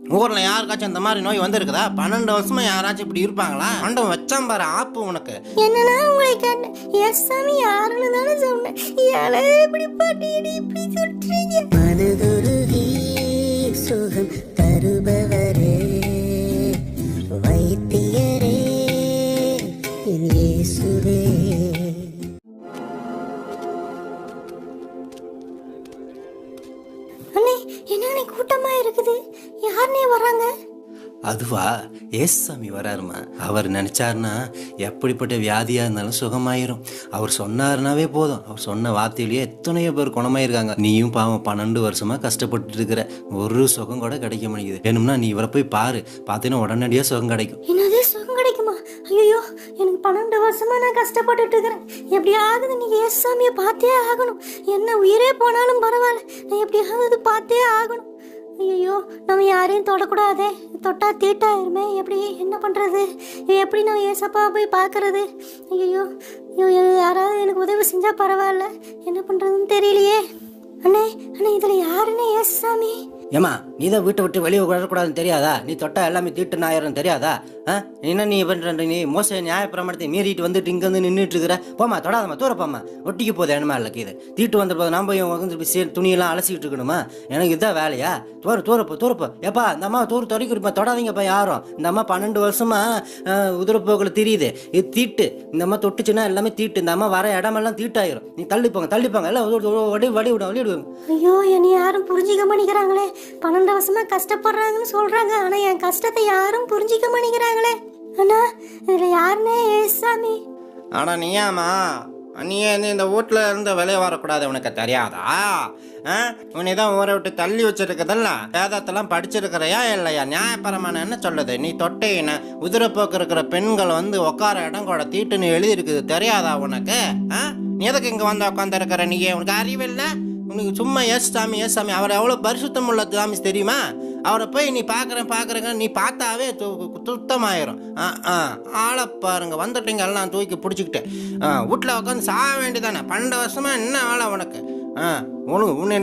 ஊரில் யாருக்காச்சும் அந்த மாதிரி நோய் வந்திருக்குதா? 12 வருஷமா யாராச்சும் இப்படி இருப்பாங்களா? ஆண்டவன் வச்சான் பாரு ஆப்பு உனக்கு. என்னன்னா உங்களை கேட்டேன், எஸ் சாமி யாருன்னு தானே சொன்னேன். ஏழை இப்படி பாட்டியடி இப்படி சொல்றீங்க? மனதுருகி சுகம் தருபவரே, வைத்தியரே, என் இயேசுவே. அண்ணே என்ன கூட்டமா இருக்குது, யாருனே வராங்க? அதுவா, ஏசாமி வராருமா. அவர் நினைச்சாருன்னா எப்படிப்பட்ட வியாதியா இருந்தாலும் சுகமாயிரும். அவர் சொன்னாருனாவே போதும். அவர் சொன்ன வார்த்தையிலேயே எத்தனையோ பேர் குணமாயிருக்காங்க. நீயும் பாவம் 12 வருஷமா கஷ்டப்பட்டு இருக்கிற, ஒரு சுகம் கூட கிடைக்க மாட்டேங்குது. வேணும்னா நீ இவரை போய் பாரு, பார்த்தீங்கன்னா உடனடியா சுகம் கிடைக்கும். என்னது சுகம் கிடைக்குமா? ஐயோ, எனக்கு 12 வருஷமா நான் கஷ்டப்பட்டுட்டு இருக்கிறேன். எப்படியாவது நீங்க எஸ் சாமியை பார்த்தே ஆகணும். என்ன உயிரே போனாலும் பரவாயில்ல, நான் எப்படியாவது பார்த்தே ஆகணும். ஐயோ, நம்ம யாரையும் தொடக்கூடாதே, தொட்டா தீட்டாயிருமே. எப்படி என்ன பண்ணுறது? எப்படி நான் ஏசப்பா போய் பார்க்கறது? ஐயோ, யாராவது எனக்கு உதவி செஞ்சால் பரவாயில்ல, என்ன பண்ணுறதுன்னு தெரியலையே. அண்ணே அண்ணே, இதில் யாருன்னே எஸ் சாமி? ஏமா, நீ தான் வீட்டை விட்டு வெளியே வரக்கூடாதுன்னு தெரியாதா? நீ தொட்டா எல்லாமே தீட்டு ஆயிரம் தெரியாதா? என்ன நீ பண்ற? நீ மோச நியாயப்பிரமாணத்தை மீறிட்டு வந்துட்டு இங்க வந்து நின்றுட்டு இருக்கிற. போமா, தொடாதம்மா, தூரப்பாம்மா. ஒட்டிக்கு போகுது என்னமா இல்லை இது. தீட்டு வந்த போது நம்ம வந்து துணியெல்லாம் அலசிக்கிட்டு இருக்கணுமா? எனக்கு இதுதான் வேலையா? தூரப்போ ஏப்பா, இந்த அம்மா துறைக்குறிப்பா, தொடாதீங்கப்பா யாரும். இந்த அம்மா 12 வருஷமா உதிரப்போக்கில் தெரியுது. இது தீட்டு. இந்த அம்மா தொட்டுச்சுன்னா எல்லாமே தீட்டு. இந்த அம்மா வர இடமெல்லாம் தீட்டாயிரும். நீ தள்ளிப்போங்க எல்லாம் வடி விடுங்க. ஐயோ, என்னை யாரும் புரிஞ்சிக்க மாட்டேங்கிறாங்களே. 12 வருஷமா கஷ்டப்படுறாங்கன்னு சொல்றாங்க, ஆனா என் கஷ்டத்தை யாரும் புரிஞ்சிக்க மாட்டேங்கிறாங்களே. அண்ணா, இதுல யாருன்னே எஸ் சாமி? ஆனா நீயாமா, நீ இந்த வீட்டில் இருந்து வெளியே வரக்கூடாது, உனக்கு தெரியாதா? உன்னை தான் ஊரை விட்டு தள்ளி வச்சிருக்குதல்ல, வேதத்தெல்லாம் படிச்சிருக்கிறையா இல்லையா? நியாயபரமான என்ன சொல்லுது? நீ தொட்டையின உதிரப்போக்கு இருக்கிற பெண்கள் வந்து உட்கார இடம் கூட தீட்டுன்னு எழுதி இருக்குது, தெரியாதா உனக்கு? நீ எதுக்கு இங்கே வந்து உட்காந்துருக்கிற? நீ உனக்கு அறிவில்லை? உனக்கு சும்மா எஸ் சாமி அவர் எவ்வளோ பரிசுத்தம் உள்ள சாமி தெரியுமா? அவரை போய் நீ பார்க்குறேங்க, நீ பார்த்தாவே சுத்தமாயிரும். ஆளை பாருங்க, வந்துட்டீங்க எல்லாம் தூக்கி பிடிச்சிக்கிட்டு வீட்டில் உட்காந்து சாக வேண்டியதானே. 12 வருஷமா என்ன வேலை உனக்கு? உன்னை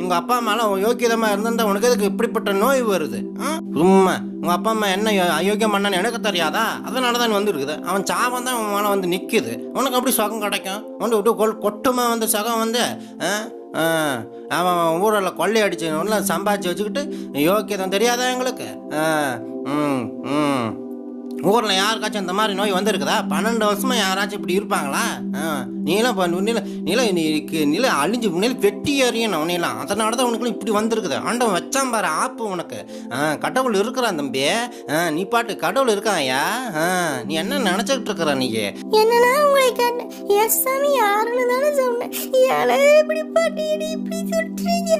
உங்கள் அப்பா அம்மாலாம் யோக்கியதமாக இருந்திருந்தா உனக்கு எதுக்கு இப்படிப்பட்ட நோய் வருது? சும்மா உங்கள் அப்பா அம்மா என்ன அயோக்கியம் பண்ணான்னு எனக்கு தெரியாதா? அதனால தான் வந்துருக்குது. அவன் சாபம் தான் உன் மேலே வந்து நிற்கிது. உனக்கு அப்படி சுகம் கிடைக்கும்? விட்டு கொட்டுமா வந்து சுகம் வந்து? அவன் ஊரில் கொள்ளை அடிச்சு சம்பாதிச்சு வச்சுக்கிட்டு யோக்கியதான் தெரியாதா எங்களுக்கு? ஊரில் யாருக்காச்சும் அந்த மாதிரி நோய் வந்திருக்குதா? 12 வருஷமா யாராச்சும் இப்படி இருப்பாங்களா? நீலாம் அழிஞ்சு முன்னில வெட்டி அறியணும் உன்னையெல்லாம். அதனால தான் உனக்குலாம் இப்படி வந்திருக்குது. ஆண்டவன் வச்சான் பாரு ஆப்பு உனக்கு. கடவுள் இருக்கிறான் தம்பி. நீ பாட்டு கடவுள் இருக்காயா? நீ என்ன நினைச்சுக்கிட்டு இருக்கிற? நீ என்னன்னா உங்களை கேட்டேன், எஸ் சாமி யாருன்னு தானே சொன்னேன். ஏழை இப்படி பாட்டியடி இப்படி சொல்றீங்க?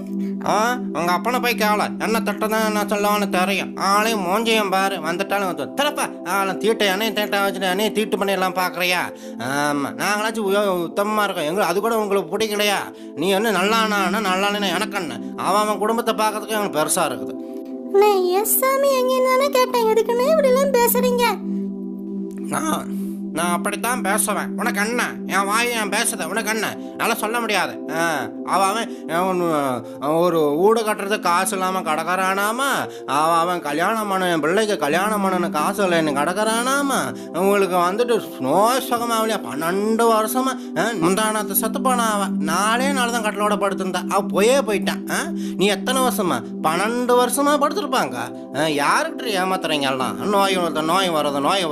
உங்க அப்பனை போய் கேவல, என்ன தட்டதான் நான் சொல்லவான்னு தெரியும். ஆளையும் மோஞ்சையும் பாரு, வந்துட்டாலும் திறப்பா தீட்டை அணையும் தீட்டை வச்சுட்டு அணையும் தீட்டு பண்ணிடலாம் பார்க்குறியா? ஆமாம், நாங்களாச்சும் உத்தமமாக இருக்கோம், எங்களுக்கு அது கூட உங்களுக்கு பிடிக்கலையா? நீ என்ன நல்லானா நல்லானா எனக்கு என்ன? அவன் குடும்பத்தை பார்க்கறதுக்கு எனக்கு பெருசாக இருக்குது. எஸ் சாமி எங்கன்னு தானே கேட்டேன், எதுக்குன்னு இப்படிலாம் பேசுறீங்க? நான் அப்படித்தான் பேசுவேன். உனக்கு என்ன? என் வாயை நான் பேசுத உனக்கு என்ன? நல்லா சொல்ல முடியாது. அவன் ஒரு வீடு கட்டுறதுக்கு காசு இல்லாமல் கடற்கறானாமா? அவன் கல்யாணம் பண்ண என் பிள்ளைக்கு கல்யாணம் பண்ண காசு இல்லை என்ன கடற்கறானாமா? உங்களுக்கு வந்துட்டு நோய் சுகமாகலையா? 12 வருஷமா முந்தானத்தை செத்து போனா அவன் 4 நாள் தான் கட்டலோட படுத்திருந்தா. அவன் போயிட்டான். நீ எத்தனை வருஷமா? 12 வருஷமா படுத்துருப்பாங்க. யாருக்கிட்ட ஏமாத்துறீங்க எல்லாம்? நோய் வருதுன்னு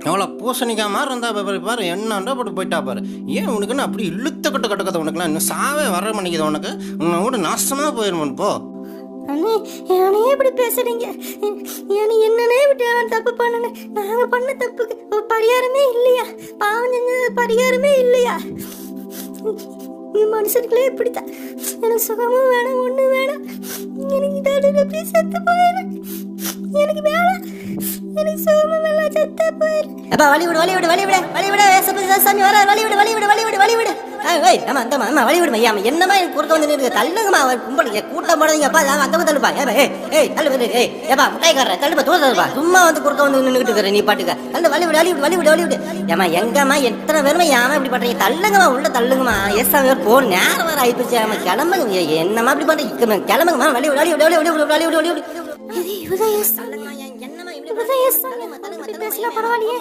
எவ்வளோ பூசணிக்கா மாதிரி இருந்தா பாரு, என்னண்டா போட்டு போயிட்டா பாரு. ஏன் உனக்குன்னு அப்படி இழுத்த கட்டுக்கதை? உனக்குலாம் இன்னும் சாவே வர பண்ணிக்குது. உனக்கு உன்னை கூட நாசமா போயிருமோன்னு போ. அண்ணே, ஏனே இப்படி பேசுறீங்க? என்னன்னே விட்டு தப்பு பண்ணனே? நாங்க பண்ண தப்புக்கு பரிகாரமே இல்லையா? பாவம் செஞ்சது பரிகாரமே இல்லையா? மனுஷனுக்குள்ளே இப்படித்தான். எனக்கு சுகமும் வேணும், ஒண்ணு வேணும். எனக்கு எப்படி செத்து போயிரு, எனக்கு வேலை, எனக்கு சுகமும் வேலை, செத்த போயிரு. வழி விடு, சாமி வர, வழி விடு. வழி விடுமா ஐயா என்னமா எனக்கு குறுக்க வந்து நின்று தள்ளுங்கம்மா கும்பலுங்க கூட்டம் போடாதீங்கப்பா அந்த தள்ளுப்பா தள்ளு ஏப்பா முட்டாய்க்காரன் தள்ளுப்பா தூரப்பா சும்மா வந்து குறுக்க வந்து நின்றுட்டு இருக்கிற நீ பாட்டுக்க தள்ளு வழி விடு ஏமா எங்கம்மா எத்தனை பேருமா ஏமா இப்படி பண்றீங்க தள்ளுங்கம்மா உள்ள தள்ளுங்கம்மா எஸ்ஆ போ நேரம் வேற ஆயிப்போச்சு ஆமா கிளம்புங்க என்னம்மா இப்படி பண்றீங்க கிளம்புங்கம்மா வழி பேசல பரவாயில்லையே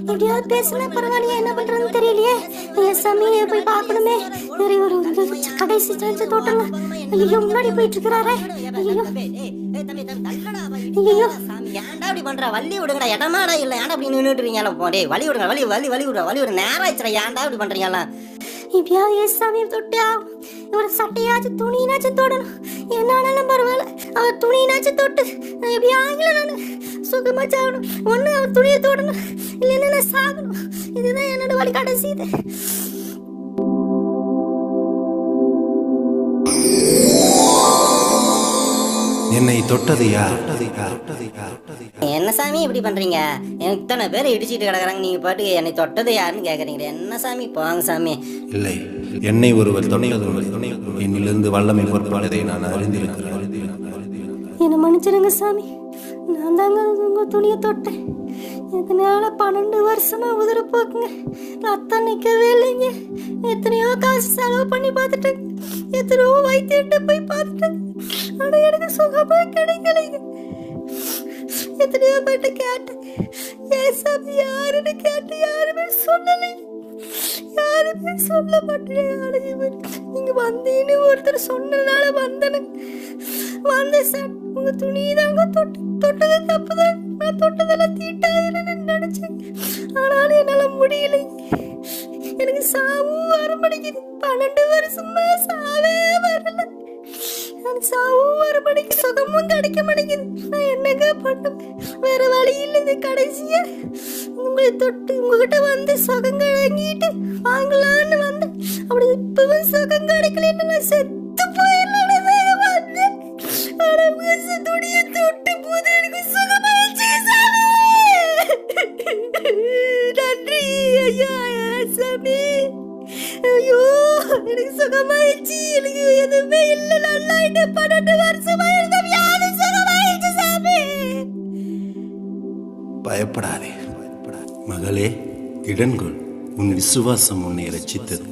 எப்படியாவது பேசல பரவாயில்லையே என்ன பண்றதுன்னு தெரியலையே சாமி போய் பார்க்கணுமே வேற ஒரு கடைசி சான்ஸ் தோட்டங்க ஐயோ முன்னாடி போயிட்டு இருக்கிறாரே ஐயோ ஏன்டா இப்படி பண்ற வள்ளி விடுங்கடா இடமாடா இல்ல ஏன்டா அப்படி நின்றுட்டு இருக்கீங்களா போடே வழி விடுங்க வழி விடு நேரம் ஆயிடுச்சுடா ஏன்டா இப்படி பண்றீங்களா இப்பயாவது ஏசாமியை தொட்டு ஆகும் ஒரு சட்டையாச்சும் துணினாச்சும் தொடணும் என்ன ஆனாலும் பரவாயில்ல அவர் துணினாச்சும் தொட்டு நான் எப்படி ஆகல நான் சுகமா சாகணும் ஒன்று அவர் துணியை தொடணும் இல்லைன்னா நான் சாகணும் இதுதான் என்னோட வழி கடைசி இது என்னை தொட்டது யார்? என்ன சாமி இப்படி பண்றீங்க இத்தனை பேர் இடிச்சிட்டு கிடக்குறாங்க நீங்க பாட்டு என்னை தொட்டது யாருன்னு கேக்குறீங்க என்ன சாமி போங்க சாமி இல்லை, என்னை ஒருவர் தொட்டது என்னிலிருந்து வல்லமை பொறுப்பானதை நான் அறிந்திருக்கிறேன். என்னை மன்னிச்சிடுங்க சாமி, நான் தாங்க உங்க துணியை தொட்டேன். இதனால 12 வருஷமா உதிர போக்குங்க, ரத்தம் நிற்கவே இல்லைங்க. எத்தனையோ காசு செலவு பண்ணி பார்த்துட்டேன், எத்தனையோ வைத்தியிட்ட போய் பார்த்துட்டேன், ஆனா எனக்கு சுகமா கிடைக்கலைங்க. எத்தனையோ பேட்ட கேட்டேன், ஏன் சாமி யாருன்னு கேட்டு யாருமே சொல்லலைங்க, யாருமே சொல்ல மாட்டேன். நீங்க வந்தீன்னு ஒருத்தர் சொன்னதுனால வந்தேன்னு வந்தேன் சார். உங்க துணி தாங்க தொட்டது தப்புதான், நான் தொட்டதெல்லாம் தீட்டாதுன்னு நினைச்சேன். ஆனாலும் என்னால முடியலை, எனக்கு சாவும் வர மாட்டேங்குது. 12 வருஷமா சாவே வரல, எனக்கு சாவும் வர மாட்டேங்குது, சுகமும் கிடைக்க மாட்டேங்குது. நான் என்னங்க பண்ண, வேற வழி இல்லை. கடைசியா உங்களை தொட்டு உங்ககிட்ட வந்து சுகம் வாங்கிட்டு வாங்கலான்னு வந்தேன். அப்படி இப்பவும் சுகம் கிடைக்கலன்னு நான் செத்து போயிடலாம் வந்தேன். ஆனா துணியை தொட்டு போது எனக்கு சுகமாயிடுச்சு சாமி. நன்றி ஐயா சாமி. ஐயோ எனக்கு சுகமாயிடுச்சு, எனக்கு எதுவுமே இல்லை, நல்லாயிட்டு 12 வருஷமா இருந்த வியாதி சுகமாயிடுச்சு சாமி. பயப்படாதே மகளே, இடன்கொள், உன் விசுவாசம் உன்னை ரட்சித்தது.